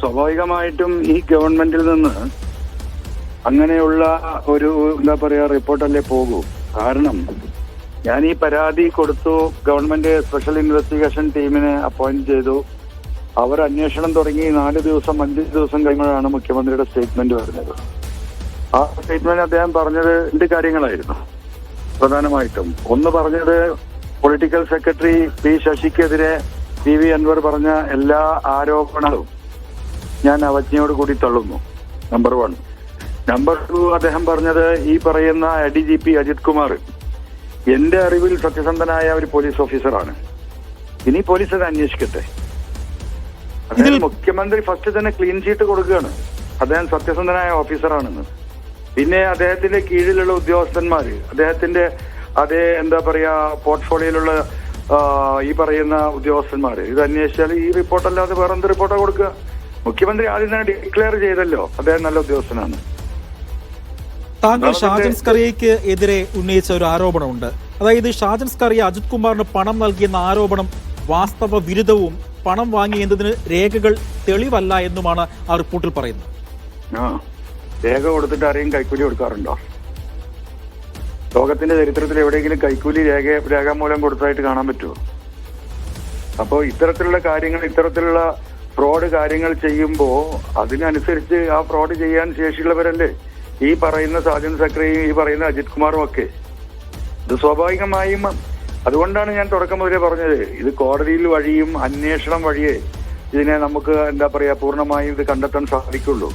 സ്വാഭാവികമായിട്ടും ഈ ഗവൺമെന്റിൽ നിന്ന് അങ്ങനെയുള്ള ഒരു എന്താ പറയാ റിപ്പോർട്ടല്ലേ പോകൂ. കാരണം ഞാൻ ഈ പരാതി കൊടുത്തു, ഗവൺമെന്റ് സ്പെഷ്യൽ ഇൻവെസ്റ്റിഗേഷൻ ടീമിനെ അപ്പോയിന്റ് ചെയ്തു. അവർ അന്വേഷണം തുടങ്ങി 4 ദിവസം 5 ദിവസം കഴിഞ്ഞാണ് മുഖ്യമന്ത്രിയുടെ സ്റ്റേറ്റ്മെന്റ് വരുന്നത്. ആ സ്റ്റേറ്റ്മെന്റ് അദ്ദേഹം പറഞ്ഞത് 2 കാര്യങ്ങളായിരുന്നു പ്രധാനമായിട്ടും. ഒന്ന് പറഞ്ഞത് പൊളിറ്റിക്കൽ സെക്രട്ടറി പി ശശിക്കെതിരെ PV അൻവർ പറഞ്ഞ എല്ലാ ആരോപണങ്ങളും ഞാൻ അവജ്ഞയോട് കൂടി തള്ളുന്നു, നമ്പർ 1. നമ്പർ 2 അദ്ദേഹം പറഞ്ഞത് ഈ പറയുന്ന ADGP അജിത് കുമാർ എന്റെ അറിവിൽ സത്യസന്ധനായ ഒരു പോലീസ് ഓഫീസറാണ്. ഇനി പോലീസ് അത് അന്വേഷിക്കട്ടെ. അദ്ദേഹം മുഖ്യമന്ത്രി ഫസ്റ്റ് തന്നെ ക്ലീൻ ചീറ്റ് കൊടുക്കുകയാണ്, അദ്ദേഹം സത്യസന്ധനായ ഓഫീസറാണെന്ന്. പിന്നെ അദ്ദേഹത്തിന്റെ കീഴിലുള്ള ഉദ്യോഗസ്ഥന്മാര്, അദ്ദേഹത്തിന്റെ അതേ എന്താ പറയാ പോർട്ട്ഫോളിയോയിലുള്ള ഈ പറയുന്ന ഉദ്യോഗസ്ഥന്മാര് ഇത് അന്വേഷിച്ചാൽ ഈ റിപ്പോർട്ടല്ലാതെ വേറെ എന്ത് റിപ്പോർട്ടാ കൊടുക്കുക? മുഖ്യമന്ത്രി ആദ്യം തന്നെ ഡിക്ലെയർ ചെയ്തല്ലോ അദ്ദേഹം നല്ല ഉദ്യോഗസ്ഥനാണ്. താങ്കൾ ഷാജൻ സ്കറിയയ്ക്ക് എതിരെ ഉന്നയിച്ച ഒരു ആരോപണമുണ്ട്. അതായത് ഷാജൻ സ്കറിയ അജിത് കുമാറിന് പണം നൽകിയെന്ന ആരോപണം വാസ്തവ വിരുദ്ധവും പണം വാങ്ങിയെന്നതിന് രേഖകൾ തെളിവല്ല എന്നുമാണ് ആ റിപ്പോർട്ടിൽ പറയുന്നത്. രേഖ കൊടുത്തിട്ട് ആരെയും കൈക്കൂലി കൊടുക്കാറുണ്ടോ? ലോകത്തിന്റെ ചരിത്രത്തിൽ എവിടെയെങ്കിലും കൈക്കൂലി രേഖാമൂലം കൊടുത്തതായിട്ട് കാണാൻ പറ്റുമോ? അപ്പോൾ ഇത്തരത്തിലുള്ള കാര്യങ്ങൾ, ഇത്തരത്തിലുള്ള ഫ്രോഡ് കാര്യങ്ങൾ ചെയ്യുമ്പോൾ അതിനനുസരിച്ച് ആ ഫ്രോഡ് ചെയ്യാൻ ശേഷിയുള്ളവരല്ലേ ഈ പറയുന്ന ഷാജൻ സ്കറിയയും ഈ പറയുന്ന അജിത് കുമാറും ഒക്കെ. ഇത് സ്വാഭാവികമായും അതുകൊണ്ടാണ് ഞാൻ തുടക്കം മുതലേ പറഞ്ഞത്, ഇത് കോടതിയിൽ വഴിയും അന്വേഷണം വഴിയേ ഇതിനെ നമുക്ക് എന്താ പറയാ പൂർണ്ണമായും ഇത് കണ്ടെത്താൻ സാധിക്കുള്ളൂ.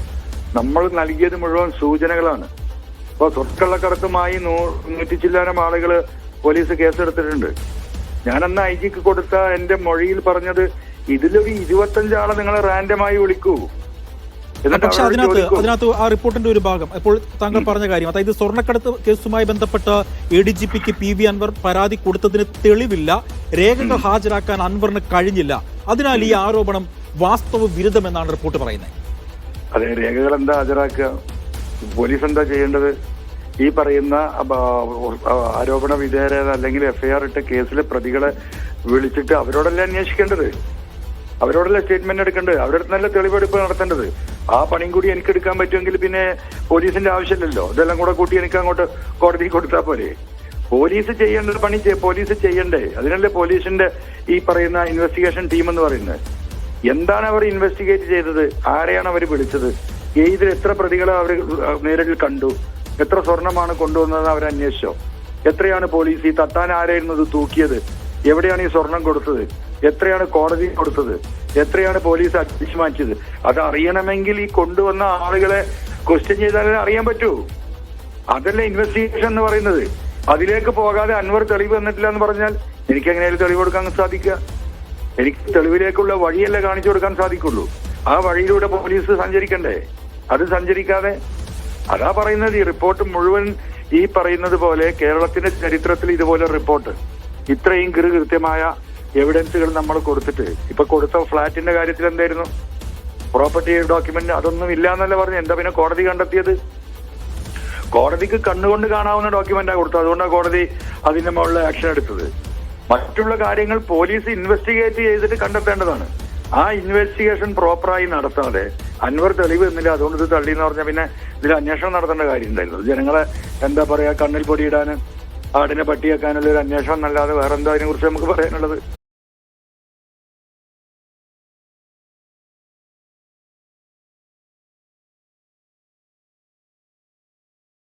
നമ്മൾ നൽകിയത് മുഴുവൻ സൂചനകളാണ്. അപ്പോൾ സ്വർണ്ണക്കള്ളക്കടത്തുമായി 100 ചില്ലാനം ആളുകള് പോലീസ് കേസെടുത്തിട്ടുണ്ട്. ഞാനന്ന് IG-ക്ക് കൊടുത്ത എന്റെ മൊഴിയിൽ പറഞ്ഞത് ഇതിലൊരു 25 ആളെ നിങ്ങൾ റാൻഡമായി വിളിക്കൂ. പക്ഷെ അതിനകത്ത് ആ റിപ്പോർട്ടിന്റെ ഒരു ഭാഗം ഇപ്പോൾ താങ്കൾ പറഞ്ഞ കാര്യം, അതായത് സ്വർണ്ണക്കടത്ത് കേസുമായി ബന്ധപ്പെട്ട് ADGPക്ക് PV അൻവർ പരാതി കൊടുത്തതിന് തെളിവില്ല, രേഖകൾ ഹാജരാക്കാൻ അൻവറിന് കഴിഞ്ഞില്ല, അതിനാൽ ഈ ആരോപണം വാസ്തവ വിരുദ്ധമെന്നാണ് റിപ്പോർട്ട് പറയുന്നത്. അതെ, രേഖകൾ എന്താ ഹാജരാക്കുക? പോലീസ് എന്താ ചെയ്യേണ്ടത്? ഈ പറയുന്ന ആരോപണ വിധേയരായ അല്ലെങ്കിൽ FIR ഇട്ട കേസിലെ പ്രതികളെ വിളിച്ചിട്ട് അവരോടല്ലേ അന്വേഷിക്കേണ്ടത്, അവരോടല്ലേ സ്റ്റേറ്റ്മെന്റ് എടുക്കേണ്ടത്, അവരുടെ അടുത്ത് നല്ല തെളിവെടുപ്പ് നടത്തേണ്ടത്. ആ പണിയും കൂടി എനിക്ക് എടുക്കാൻ പറ്റുമെങ്കിൽ പിന്നെ പോലീസിന്റെ ആവശ്യമില്ലല്ലോ. ഇതെല്ലാം കൂടെ കൂട്ടി എനിക്ക് അങ്ങോട്ട് കോടതിക്ക് കൊടുത്താൽ പോലെ. പോലീസ് ചെയ്യേണ്ട പണി പോലീസ് ചെയ്യണ്ടേ? അതിനല്ലേ പോലീസിന്റെ ഈ പറയുന്ന ഇൻവെസ്റ്റിഗേഷൻ ടീം എന്ന് പറയുന്നത്. എന്താണ് അവർ ഇൻവെസ്റ്റിഗേറ്റ് ചെയ്തത്? ആരെയാണ് അവർ വിളിച്ചത്? ഇതിൽ എത്ര പ്രതികളെ അവർ നേരിൽ കണ്ടു? എത്ര സ്വർണമാണ് കൊണ്ടുവന്നത് അവർ അന്വേഷിച്ചോ? എത്രയാണ് പോലീസ് ഈ തട്ടാൻ ആരായിരുന്നു ഇത് തൂക്കിയത്? എവിടെയാണ് ഈ സ്വർണം കൊടുത്തത്? എത്രയാണ് കോടതി കൊടുത്തത്? എത്രയാണ് പോലീസ് അടിച്ചു മാറ്റിയത്? അത് അറിയണമെങ്കിൽ ഈ കൊണ്ടുവന്ന ആളുകളെ ക്വസ്റ്റ്യൻ ചെയ്താലേ അറിയാൻ പറ്റൂ. അതല്ലേ ഇൻവെസ്റ്റിഗേഷൻ എന്ന് പറയുന്നത്. അതിലേക്ക് പോകാതെ അൻവർ തെളിവ് തന്നിട്ടില്ല എന്ന് പറഞ്ഞാൽ എനിക്ക് എങ്ങനെയാലും തെളിവ് കൊടുക്കാൻ സാധിക്കുക? എനിക്ക് തെളിവിലേക്കുള്ള വഴിയല്ലേ കാണിച്ചു കൊടുക്കാൻ സാധിക്കുള്ളൂ. ആ വഴിയിലൂടെ പോലീസ് സഞ്ചരിക്കണ്ടേ? അത് സഞ്ചരിക്കാതെ അതാ പറയുന്നത്. ഈ റിപ്പോർട്ട് മുഴുവൻ ഈ പറയുന്നത് പോലെ കേരളത്തിന്റെ ചരിത്രത്തിൽ ഇതുപോലെ റിപ്പോർട്ട് ഇത്രയും കൃത്യമായ എവിഡൻസുകൾ നമ്മൾ കൊടുത്തിട്ട്, ഇപ്പൊ കൊടുത്ത ഫ്ളാറ്റിന്റെ കാര്യത്തിൽ എന്തായിരുന്നു? പ്രോപ്പർട്ടി ഡോക്യുമെന്റ് അതൊന്നും ഇല്ല എന്നല്ല പറഞ്ഞു. എന്താ പിന്നെ കോടതി കണ്ടെത്തിയത്? കോടതിക്ക് കണ്ണുകൊണ്ട് കാണാവുന്ന ഡോക്യുമെന്റാണ് കൊടുത്തത്. അതുകൊണ്ടാണ് കോടതി അതിന്റെ മുകളിൽ ആക്ഷൻ എടുത്തത്. മറ്റുള്ള കാര്യങ്ങൾ പോലീസ് ഇൻവെസ്റ്റിഗേറ്റ് ചെയ്തിട്ട് കണ്ടെത്തേണ്ടതാണ്. ആ ഇൻവെസ്റ്റിഗേഷൻ പ്രോപ്പറായി നടത്താതെ അൻവർ തെളിവ് എന്നില്ല, അതുകൊണ്ട് ഇത് തള്ളി എന്ന് പറഞ്ഞാൽ പിന്നെ ഇതിൽ അന്വേഷണം നടത്തേണ്ട കാര്യം ഉണ്ടായിരുന്നു. ജനങ്ങളെ എന്താ പറയാ കണ്ണിൽ പൊടിയിടാനും ആടിനെ പട്ടിയാക്കാനുള്ള ഒരു അന്വേഷണം എന്നല്ലാതെ വേറെന്താ അതിനെ കുറിച്ച് നമുക്ക് പറയാനുള്ളത്?